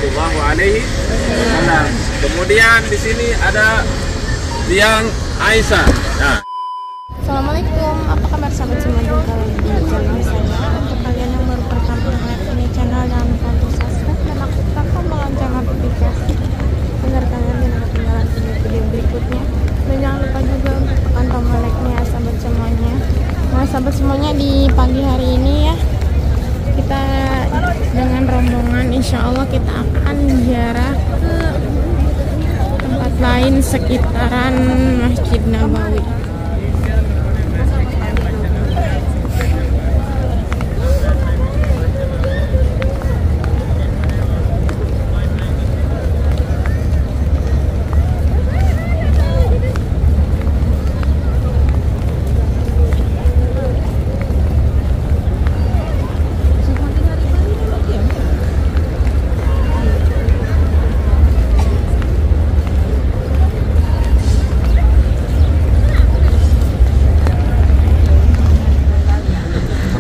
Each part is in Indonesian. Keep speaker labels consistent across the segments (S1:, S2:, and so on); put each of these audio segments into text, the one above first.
S1: Shallallahu Alaihi Wasallam. Kemudian di sini ada tiang Aisyah. Nah.
S2: Assalamualaikum, apa kabar sahabat semua? Jumpa lagi di channel saya. Untuk kalian yang baru pertama melihat ini channel, jangan lupa untuk subscribe dan aktifkan tombol lonceng notifikasi agar kalian tidak ketinggalan video-video berikutnya. Dan jangan lupa juga untuk tekan tombol like-nya sahabat semuanya. Nah sahabat semuanya, di pagi hari ini ya, kita dengan rombongan insya Allah kita akan ziarah ke tempat lain sekitaran Masjid Nabawi.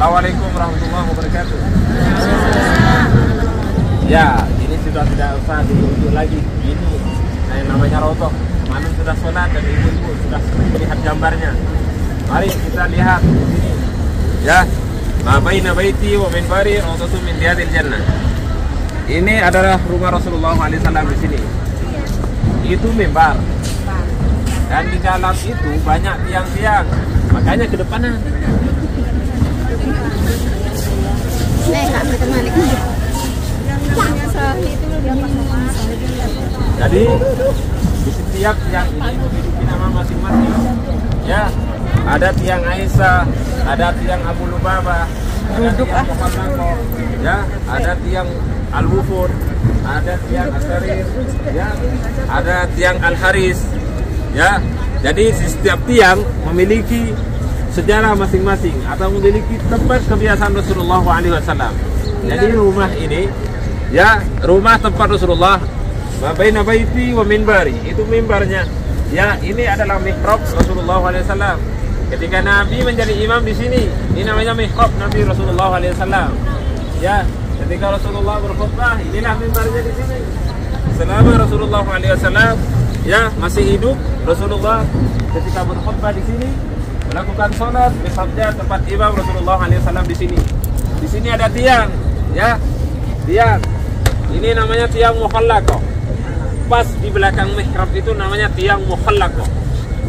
S1: Assalamualaikum warahmatullahi wabarakatuh. Ya, ini sudah tidak usah dirujuk lagi. Ini yang namanya rotoh. Mana sudah sholat dan ibu-ibu sudah melihat gambarnya. Mari kita lihat di sini. Ya, ma baina baiti wa minbari rawdatun min riyadil jannah. Ini adalah rumah Rasulullah SAW di sini. Itu mimbar. Dan di dalam itu banyak tiang-tiang. Makanya ke depanan. Jadi di setiap tiang ini memiliki nama masing-masing. Ya, ada tiang Aisyah, ada tiang Abu Lubabah, ada tiang Muhammad, ya, ada tiang Al-Wufud, ada tiang As-Sarir, ya, ada tiang Al-Haris, ya. Jadi setiap tiang memiliki sejarah masing-masing atau memiliki tempat kebiasaan Rasulullah SAW. Jadi rumah ini, ya, rumah tempat Rasulullah, baina baiti wa minbari, itu mimbarnya. Ya, ini adalah mihrab Rasulullah SAW. Ketika Nabi menjadi imam di sini, ini namanya mihrab Nabi Rasulullah SAW. Ya, ketika Rasulullah berkhutbah, inilah mimbarnya di sini. Selama Rasulullah SAW ya masih hidup, Rasulullah ketika berkhutbah di sini melakukan sholat mihrabnya tempat imam Rasulullah SAW di sini. Di sini ada tiang, ya, tiang. Ini namanya tiang mukhallaqah. Pas di belakang mihrab itu namanya tiang mukhallaqah.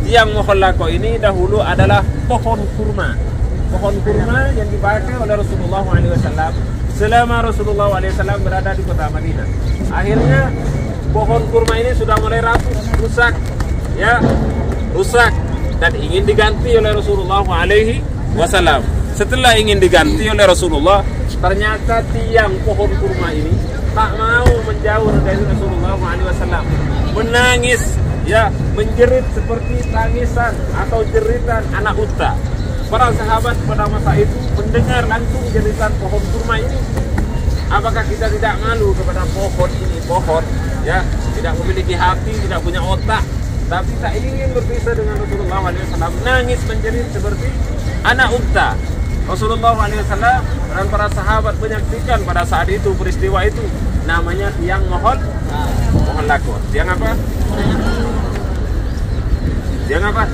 S1: Tiang mukhallaqah ini dahulu adalah pohon kurma. Pohon kurma yang dipakai oleh Rasulullah SAW selama Rasulullah SAW berada di kota Madinah. Akhirnya pohon kurma ini sudah mulai rapuh, rusak, ya, rusak. Dan ingin diganti oleh Rasulullah SAW. Setelah ingin diganti oleh Rasulullah, ternyata tiang pohon kurma ini tak mau menjauh dari Rasulullah SAW. Menangis, ya, menjerit seperti tangisan atau jeritan anak unta. Para sahabat pada masa itu mendengar langsung jeritan pohon kurma ini. Apakah kita tidak malu kepada pohon ini? Pohon, ya, tidak memiliki hati, tidak punya otak, tapi tak ingin berpisah dengan Rasulullah SAW, nangis menjerit seperti anak unta. Rasulullah SAW dan para sahabat menyaksikan pada saat itu peristiwa itu. Namanya tiang mukhallaqah. Tiang apa? Tiang apa?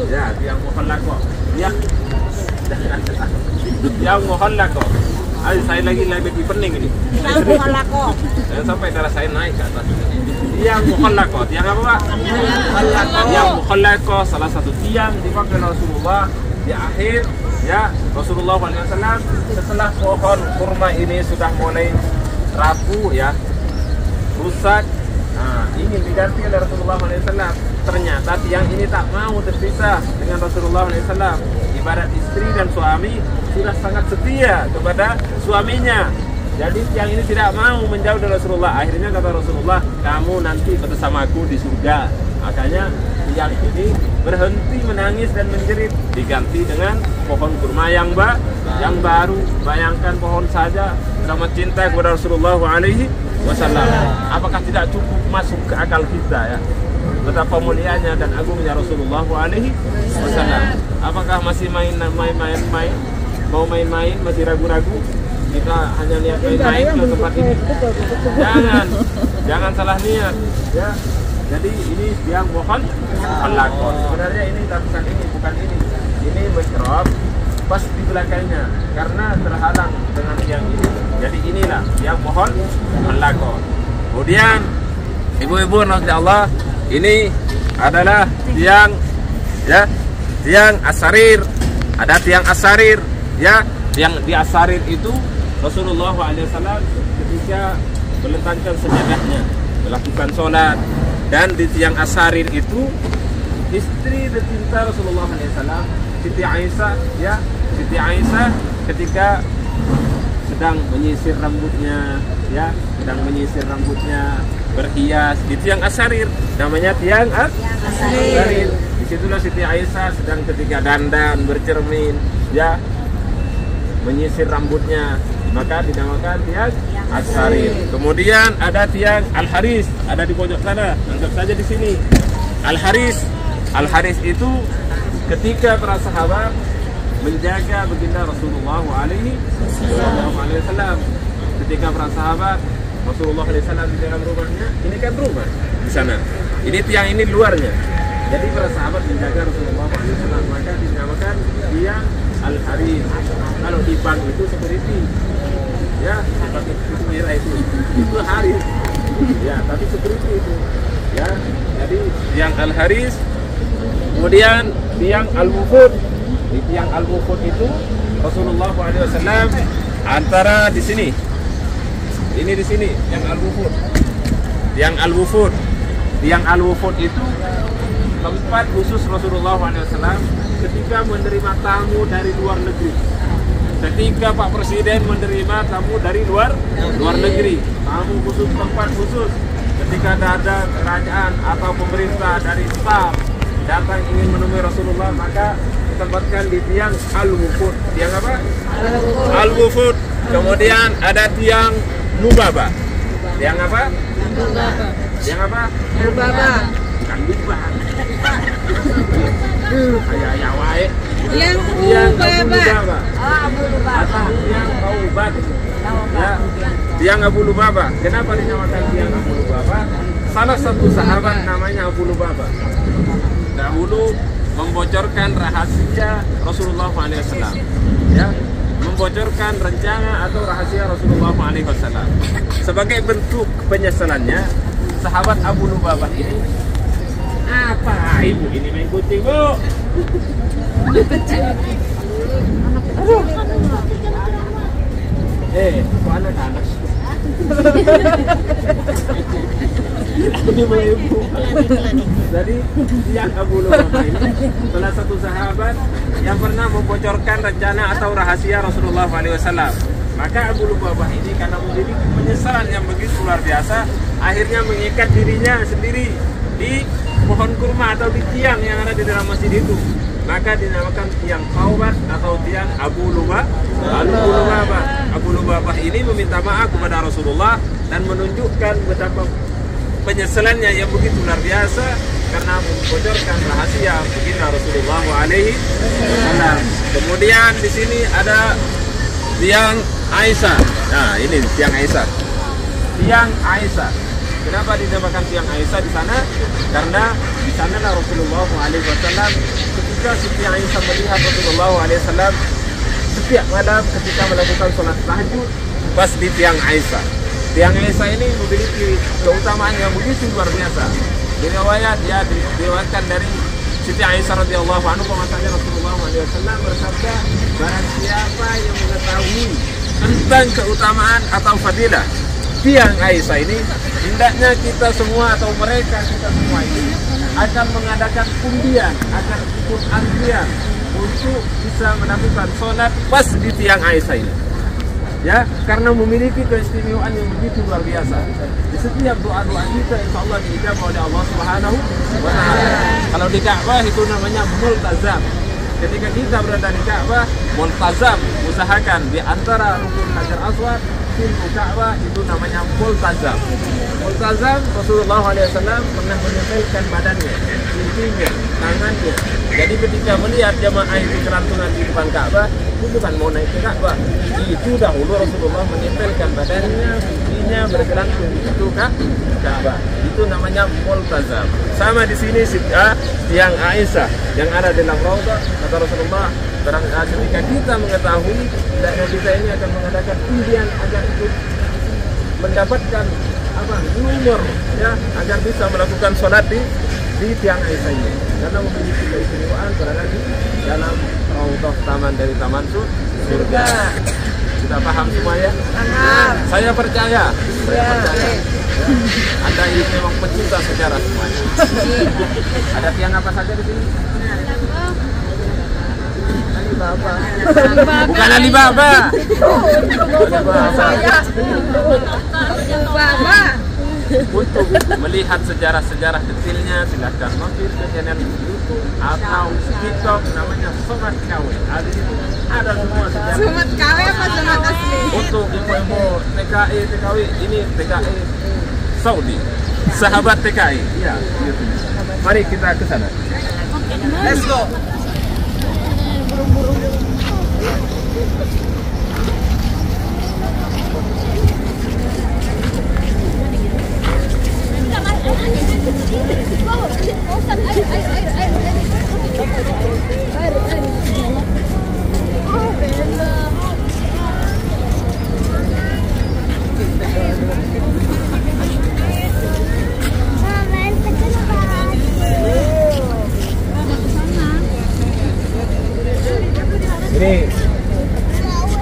S1: Ya, tiang mukhallaqah. Ya, tiang mukhallaqah. Ayo saya lagi pening ini. Tiang mukhallaqah. Sampai darah saya naik ke atas. Tiang mukhallaqah. Tiang apa, Pak? Tiang mukhallaqah, salah satu tiang dipakai Rasulullah di akhir, ya, Rasulullah SAW setelah pohon kurma ini sudah mulai rapuh, ya, rusak, nah, ingin diganti oleh Rasulullah SAW. Ternyata tiang ini tak mau terpisah dengan Rasulullah SAW. Ibarat istri dan suami sudah sangat setia kepada suaminya. Jadi tiang ini tidak mau menjauh dari Rasulullah. Akhirnya kata Rasulullah, kamu nanti bersamaku di surga. Makanya tiang ini berhenti menangis dan menjerit, diganti dengan pohon kurma yang baru. Bayangkan pohon saja sama cinta kepada Rasulullah SAW. Apakah tidak cukup masuk ke akal kita, ya? Betapa mulianya dan agungnya Rasulullah SAW. Apakah masih mau main-main, masih ragu-ragu? kita hanya lihat main-main ke tempat ini. Jangan salah niat, ya. Jadi ini tiang pohon pelakon. Sebenarnya ini tapisan ini bukan ini. Ini mihrab pas di belakangnya karena terhalang dengan tiang ini. Jadi inilah tiang pohon pelakon. Kemudian ibu-ibu rahmatullah Allah, ini adalah tiang, ya, tiang asarir. Ada tiang asarir, ya. Yang di asarir itu Rasulullah SAW ketika meletakkan sajadahnya melakukan sholat, dan di tiang asarir itu istri tercinta Rasulullah SAW, Siti Aisyah, ya, Siti Aisyah ketika sedang menyisir rambutnya, ya, sedang menyisir rambutnya, berhias di tiang asarir, namanya tiang asarir. Disitulah Siti Aisyah sedang ketika dandan bercermin, ya, menyisir rambutnya, maka dinamakan tiang asarir. Kemudian ada tiang al-haris, ada di pojok sana, anggap saja di sini. Al-haris itu ketika para sahabat menjaga baginda Rasulullah SAW. Ketika para sahabat Rasulullah SAW di dalam rumahnya, ini kan rumah di sana. Ini tiang ini luarnya. Jadi para sahabat menjaga Rasulullah SAW, maka dinamakan tiang al-haris. Kalau di bank itu security, ya, pakai kutu merah itu haris, ya, tapi security itu, ya. Jadi tiang al-haris. Kemudian tiang al-wufud. Di tiang al-wufud itu Rasulullah SAW antara di sini, ini di sini yang al-wufud. Tiang al-wufud. Tiang al-wufud itu tempat khusus Rasulullah SAW ketika menerima tamu dari luar negeri. Ketika Pak Presiden menerima tamu dari luar negeri, tamu khusus, tempat khusus. Ketika ada kerajaan atau pemerintah dari staf datang ingin menemui Rasulullah, maka ditempatkan di tiang al-wufud. Tiang apa? Al-wufud. Kemudian ada tiang nubaba. Tiang apa? Nubaba. Tiang apa? Nubaba. Bukan nubaba. Kayak wae. Tiang nubaba. Abu Lubaba. Tiang taubat. Ya. Tiang Abu Lubaba. Kenapa dinamakan tiang Abu Lubaba? Salah satu sahabat namanya Abu Lubaba dahulu membocorkan rahasia Rasulullah SAW, ya, membocorkan rencana atau rahasia Rasulullah SAW. Sebagai bentuk penyesalannya, sahabat Abu Lubabah ini, apa ibu ini main kucing, bu? Kok anak-anak? Jadi yang Abu Lubabah ini salah satu sahabat yang pernah membocorkan rencana atau rahasia Rasulullah SAW. Maka Abu Lubabah ini karena memiliki penyesalan yang begitu luar biasa, akhirnya mengikat dirinya sendiri di pohon kurma atau di tiang yang ada di dalam masjid itu. Maka dinamakan tiang taubat atau tiang Abu Lubabah. Abu Lubabah ini meminta maaf kepada Rasulullah dan menunjukkan betapa penyesalannya yang begitu luar biasa karena membocorkan rahasia baginda Rasulullah SAW. Kemudian di sini ada tiang Aisyah. Nah, ini tiang Aisyah. Tiang Aisyah. Kenapa dinamakan tiang Aisyah di sana? Karena di sana Rasulullah SAW ketika Siti Aisyah melihat Rasulullah SAW setiap malam ketika melakukan sholat tahajud pas di tiang Aisyah. Tiang Aisyah ini memiliki keutamaan yang begitu luar biasa. Riwayat dia diriwayatkan dari Siti Aisyah radhiyallahu anha bahwasanya Rasulullah SAW bersabda, barang siapa yang mengetahui tentang keutamaan atau fadilah tiang Aisyah ini, hendaknya kita semua atau mereka kita semua ini akan mengadakan undian, akan ikut antrian untuk bisa melakukan sholat pas di tiang Aisyah ini. Ya, karena memiliki keistimewaan yang begitu luar biasa. Di setiap doa-doa kita insya Allah diijabah oleh Allah Subhanahu wa Ta'ala. Kalau di Ka'bah itu namanya multazam. Ketika kita berada di Ka'bah, multazam, usahakan di antara rukun Hajar Aswad pintu Ka'bah itu namanya multazam. Multazam Rasulullah SAW pernah menempelkan badannya, pipinya, tangannya. Jadi ketika melihat jamaah itu kerantungan di depan Ka'bah, itu bukan mau naik ke Ka'bah. Itu dahulu Rasulullah menempelkan badannya, pipinya bergelantung di pintu Ka'bah. Itu namanya multazam. Sama di sini tiang Aisyah yang ada dalam Raudhah, kata Rasulullah, ketika kita mengetahui dan kita ini akan mengadakan undian agar ikut mendapatkan nomor ya agar bisa melakukan sholat di tiang Aisyah ini karena memiliki keistimewaan berada di dalam Raudhah, taman dari taman surga. Kita paham semua ya? Saya percaya. Anda ini memang pecinta sejarah semuanya. Ada tiang apa saja di sini? Alibaba. Bukan Alibaba. Untuk melihat sejarah-sejarah detailnya silahkan mampir ke channel YouTube atau TikTok namanya Sobat KW. Ada semua sejarah.
S3: Sobat KW apa Sobat asli?
S1: Untuk info-info TKI TKW ini TKI Saudi. Sahabat TKI. Iya, YouTube. Mari kita ke sana. Let's go. Ini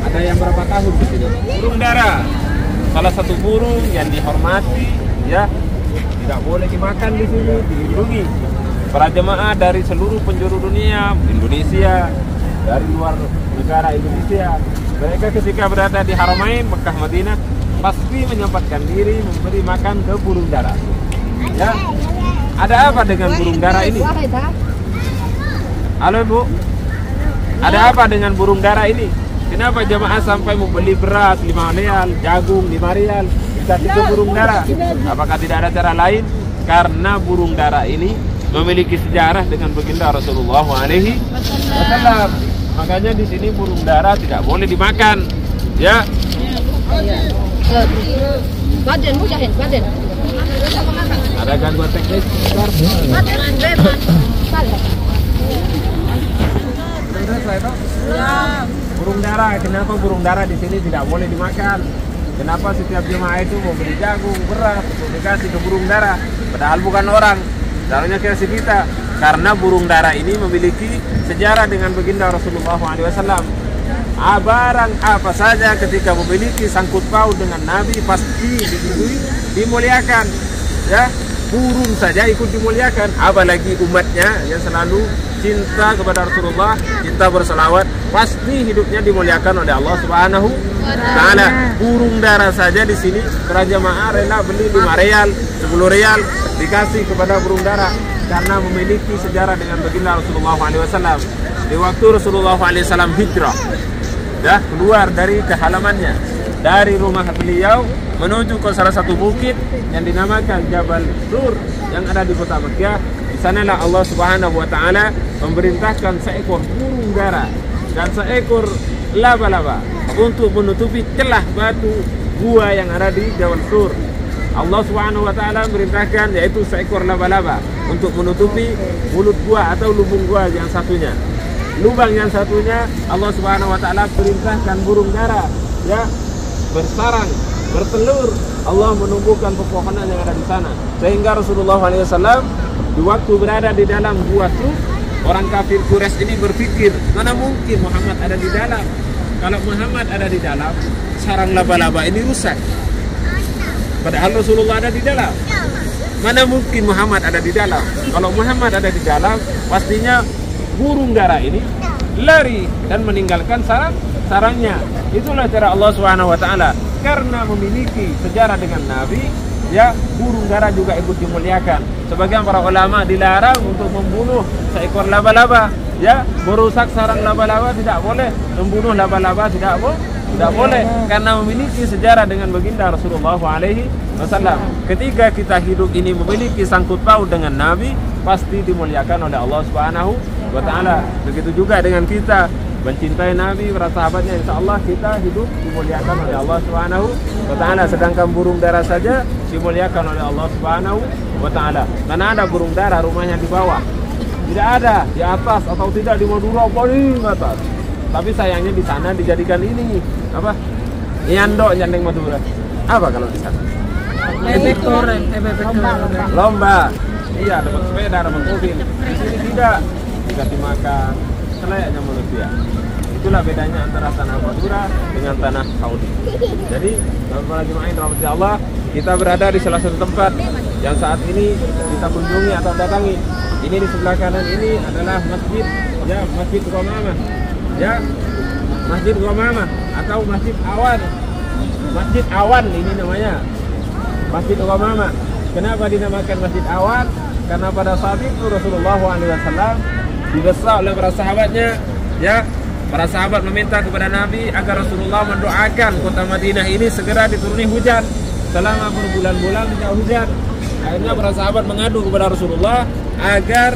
S1: ada yang berapa tahun di sini? Burung dara, salah satu burung yang dihormati, ya, tidak boleh dimakan di sini, dilindungi. Para jemaah dari seluruh penjuru dunia, Indonesia, dari luar negara Indonesia, mereka ketika berada di Haramain, Mekah, Madinah, pasti menyempatkan diri memberi makan ke burung dara. Ya, ada apa dengan burung dara ini? Halo Bu. Ada apa dengan burung dara ini? Kenapa jemaah sampai membeli beras 5 rial, jagung 5 rial, dikasih ke burung dara? Apakah tidak ada cara lain? Karena burung dara ini memiliki sejarah dengan baginda Rasulullah SAW. Makanya di sini burung dara tidak boleh dimakan. Ya. Ada gangguan teknis? Burung dara, kenapa burung dara di sini tidak boleh dimakan? Kenapa setiap jemaah itu mau beli jagung, beras, untuk dikasih ke burung dara? Padahal bukan orang, dalamnya kasih kita. Karena burung dara ini memiliki sejarah dengan baginda Rasulullah SAW. Barang apa saja ketika memiliki sangkut paut dengan Nabi pasti dimuliakan. Ya, burung saja ikut dimuliakan, apalagi umatnya yang selalu cinta kepada Rasulullah, cinta berselawat, pasti hidupnya dimuliakan oleh Allah Subhanahu wa Ta'ala. Burung dara saja di sini para jemaah rela beli 5 rial, 10 rial dikasih kepada burung dara karena memiliki sejarah dengan baginda Rasulullah SAW. Di waktu Rasulullah SAW hijrah, ya, keluar dari kehalamannya, dari rumah beliau menuju ke salah satu bukit yang dinamakan Jabal Nur yang ada di kota Mekkah. Di sanalah Allah Subhanahu wa Ta'ala memerintahkan seekor burung dara dan seekor laba-laba untuk menutupi celah batu gua yang ada di Jabal Nur. Allah Subhanahu wa Ta'ala memerintahkan yaitu seekor laba-laba untuk menutupi mulut gua atau lubung gua yang satunya. Lubang yang satunya Allah Subhanahu wa Ta'ala perintahkan burung dara, ya, bersarang, bertelur. Allah menumbuhkan pepohonan yang ada di sana sehingga Rasulullah SAW di waktu berada di dalam gua itu, orang kafir Quraisy ini berpikir, mana mungkin Muhammad ada di dalam? Kalau Muhammad ada di dalam, sarang laba-laba ini rusak. Padahal Rasulullah ada di dalam. Mana mungkin Muhammad ada di dalam? Kalau Muhammad ada di dalam, pastinya burung dara ini lari dan meninggalkan sarangnya. Itulah cara Allah Subhanahu wa Ta'ala. Karena memiliki sejarah dengan Nabi, ya, burung dara juga ikut dimuliakan. Sebagian para ulama dilarang untuk membunuh seekor laba-laba, ya, merusak sarang laba-laba tidak boleh, membunuh laba-laba tidak Tidak boleh, karena memiliki sejarah dengan baginda Rasulullah alaihi wasallam. Ketika kita hidup ini memiliki sangkut paut dengan Nabi, pasti dimuliakan oleh Allah Subhanahu wa taala. Begitu juga dengan kita mencintai Nabi, para sahabatnya, insya Allah kita hidup dimuliakan oleh Allah Subhanahu wa taala. Sedangkan burung dara saja dimuliakan oleh Allah Subhanahu wa taala. Karena ada burung dara rumahnya di bawah, tidak ada di atas, atau tidak di Madura paling atas. Tapi sayangnya di sana dijadikan ini apa? Nyandok nyandeng Madura. Apa kalau di sana? Lomba. Iya, dapat sepeda, dapat mobil. Di sini tidak, dikasih makan selayaknya manusia. Itulah bedanya antara tanah Madura dengan tanah Saudi. Jadi, para jemaah rahmati Allah, kita berada di salah satu tempat yang saat ini kita kunjungi atau datangi. Ini di sebelah kanan ini adalah masjid, ya, Masjid Ghamamah. Ya, Masjid Ghamamah atau Masjid Awan. Masjid Awan ini namanya. Masjid Ghamamah. Kenapa dinamakan Masjid Awan? Karena pada saat itu Rasulullah SAW didesak oleh para sahabatnya, ya, para sahabat meminta kepada Nabi agar Rasulullah mendoakan kota Madinah ini segera dituruni hujan. Selama berbulan-bulan tidak hujan. Akhirnya para sahabat mengadu kepada Rasulullah agar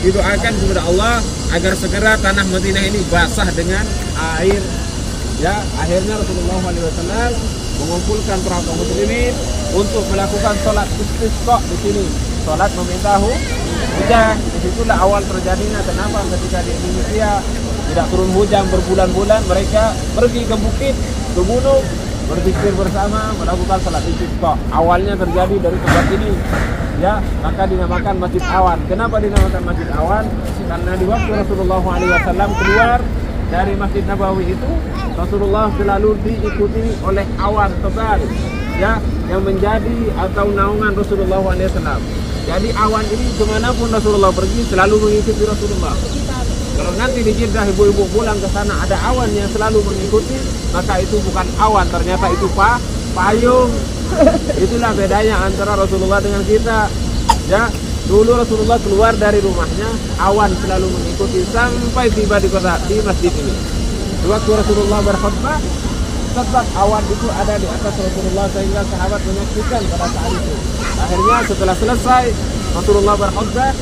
S1: didoakan kepada Allah agar segera tanah Madinah ini basah dengan air. Ya, akhirnya Rasulullah SAW mengumpulkan para kaum muslimin untuk melakukan sholat istisqa di sini, sholat meminta hujan. Disitulah awal terjadinya kenapa ketika di Indonesia tidak turun hujan berbulan-bulan, mereka pergi ke bukit, ke gunung, berzikir bersama, melakukan sholat istisqa. Awalnya terjadi dari tempat ini, ya, maka dinamakan Masjid Awan. Kenapa dinamakan Masjid Awan? Karena di waktu Rasulullah SAW keluar dari Masjid Nabawi itu, Rasulullah selalu diikuti oleh awan tebal, ya, yang menjadi atau naungan Rasulullah SAW. Jadi awan ini kemanapun Rasulullah pergi selalu mengikuti Rasulullah. Kalau nanti di Jeddah ibu-ibu pulang ke sana ada awan yang selalu mengikuti, maka itu bukan awan, ternyata itu payung. Itulah bedanya antara Rasulullah dengan kita. Ya, dulu Rasulullah keluar dari rumahnya, awan selalu mengikuti sampai tiba di kota, di masjid ini. Waktu Rasulullah berkhutbah, tetap awan itu ada di atas Rasulullah sehingga sahabat menyaksikan pada saat itu. Akhirnya setelah selesai Rasulullah berkhutbah,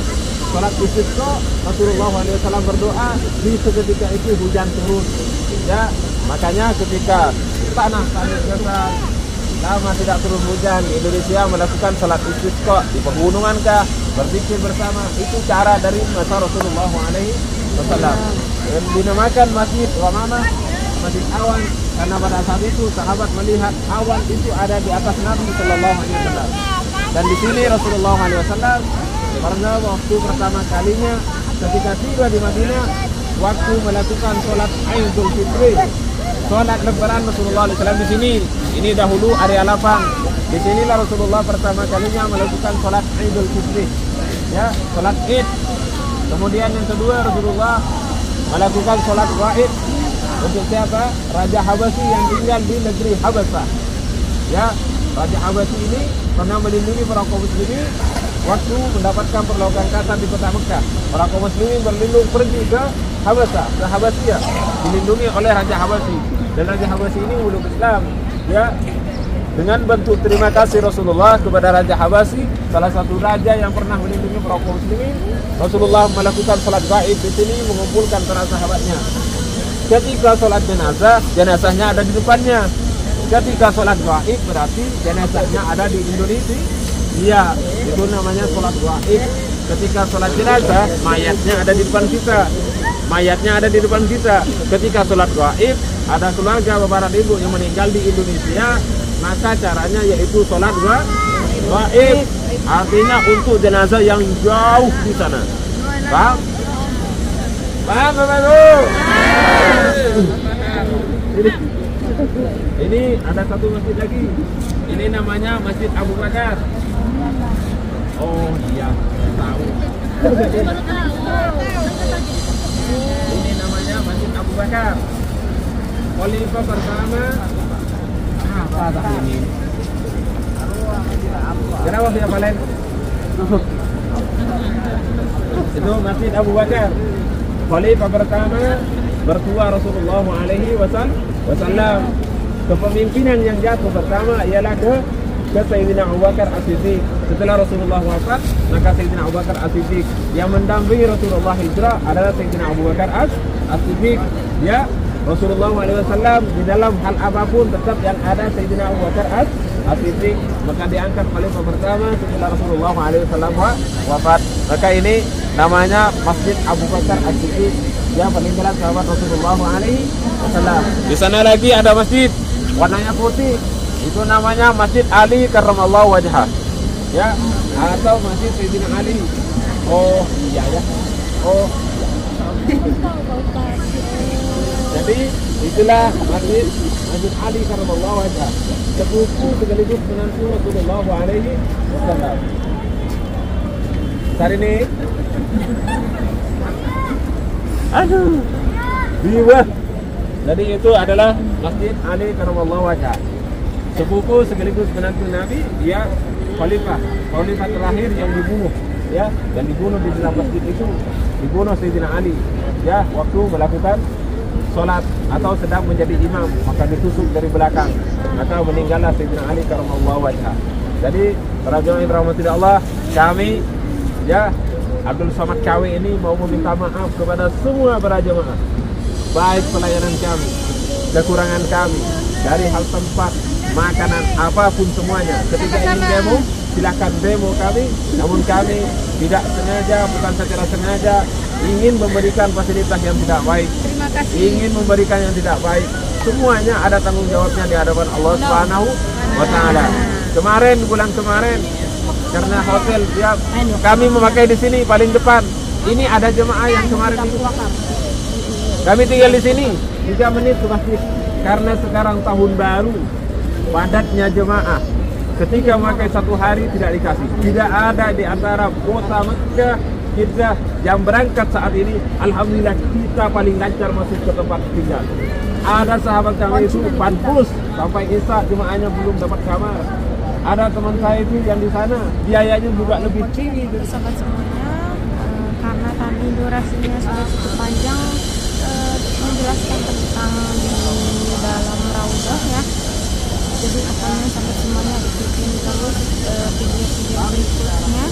S1: sholat istisqa, Rasulullah SAW berdoa, di seketika itu hujan turun. Ya, makanya ketika tanah kita lama tidak turun hujan di Indonesia melakukan sholat istisqa di pegunungan kah, berzikir bersama, itu cara dari masa Rasulullah SAW. Dinamakan Masjid Ghamamah, Masjid Awan, karena pada saat itu sahabat melihat awan itu ada di atas Nabi Sallallahu Alaihi Wasallam. Dan di sini Rasulullah SAW karena waktu pertama kalinya ketika tiba di Madinah, waktu melakukan sholat Idul Fitri, sholat Lebaran Rasulullah SAW di sini. Ini dahulu area lapang. Di sinilah Rasulullah pertama kalinya melakukan sholat Idul Fitri, ya, sholat Id. Kemudian yang kedua Rasulullah melakukan sholat gaib untuk siapa? Raja Habasyi yang tinggal di negeri Habasah. Ya, Raja Habasyi ini pernah melindungi para kaum muslimin waktu mendapatkan perlawanan kasar di kota Mekah. Para kaum muslimin berlindung pergi ke Habasah, ke Habasyiah, dilindungi oleh Raja Habasyi. Dan Raja Habasyi ini ulul Islam. Ya, dengan bentuk terima kasih Rasulullah kepada Raja Habasyi, salah satu raja yang pernah melindungi para kaum muslimin, Rasulullah melakukan sholat gaib di sini, mengumpulkan para sahabatnya. Ketika sholat jenazah, jenazahnya ada di depannya. Ketika sholat gaib berarti jenazahnya ada di Indonesia. Iya, itu namanya sholat gaib. Ketika sholat jenazah, mayatnya ada di depan kita. Mayatnya ada di depan kita. Ketika sholat gaib, ada keluarga bapak dan ibu yang meninggal di Indonesia, maka caranya yaitu sholat gaib. Artinya untuk jenazah yang jauh di sana. Paham? Paham Bapak Ibu? Ini ada satu masjid lagi. Ini namanya Masjid Abu Bakar. Oh iya, tahu. Ini namanya Masjid Abu Bakar. Khalifah pertama apa ini? Kenapa dia balen? Itu Masjid Abu Bakar. Khalifah pertama bertua Rasulullah alaihi wasallam. wasallam. Kepemimpinan yang jatuh pertama ialah ke Sayyidina Abu Bakar As-Siddiq. Setelah Rasulullah wafat, maka Sayyidina Abu Bakar As-Siddiq. Yang mendampingi Rasulullah hijrah adalah Sayyidina Abu Bakar As-Siddiq. Ya, Rasulullah SAW di dalam hal apapun tetap yang ada Sayyidina Abu Bakar As-Siddiq. Maka diangkat khalifah pertama setelah Rasulullah SAW wafat. Maka ini namanya Masjid Abu Bakar As-Siddiq, ya, peninggalan sahabat Rasulullah SAW. Di sana lagi ada masjid warnanya putih, itu namanya Masjid Ali Karramallahu Wajhah, ya, atau Masjid Sayyidina Ali. Oh iya ya, oh jadi itulah Masjid Ali Karramallahu Wajhah, sepupu sekaligus menantu Rasulullah SAW. Hari ini aduh biwa. Jadi itu adalah Masjid Ali Karramallahu Wajhah, sepupu sekaligus menantu Nabi, ya, khalifah terakhir yang dibunuh, ya, dan dibunuh di dalam masjid itu, dibunuh Sayyidina Ali, ya, waktu melakukan sholat atau sedang menjadi imam, maka ditusuk dari belakang, maka meninggallah Sayyidina Ali Karramallahu Wajhah. Jadi para jemaah yang dirahmati Allah, kami, ya, Abdul Somad Kawi ini mau meminta maaf kepada semua para jemaah, baik pelayanan kami, kekurangan kami dari hal tempat, makanan, apapun semuanya. Ketika ingin demo, silakan demo kami. Namun kami tidak sengaja, bukan secara sengaja, ingin memberikan fasilitas yang tidak baik, ingin memberikan yang tidak baik. Semuanya ada tanggung jawabnya di hadapan Allah Subhanahu wa Ta'ala. Kemarin, bulan kemarin, karena hotel siap, kami memakai di sini paling depan. Ini ada jemaah yang kemarin itu. Kami tinggal di sini 3 menit ke masjid. Karena sekarang tahun baru, padatnya jemaah. Ketika memakai 1 hari tidak dikasih. Tidak ada di antara kota Mekah, Jeddah yang berangkat saat ini. Alhamdulillah kita paling lancar masuk ke tempat tinggal. Ada sahabat kami itu panpus sampai Isya jemaahnya belum dapat kamar. Ada teman saya itu yang di sana biayanya juga lebih tinggi dari
S2: sahabat semuanya. Karena tadi durasinya sudah cukup panjang, menjelaskan tentang di dalam Raudhah, ya. Jadi asalnya sahabat semuanya ikutin terus video-video berikutnya.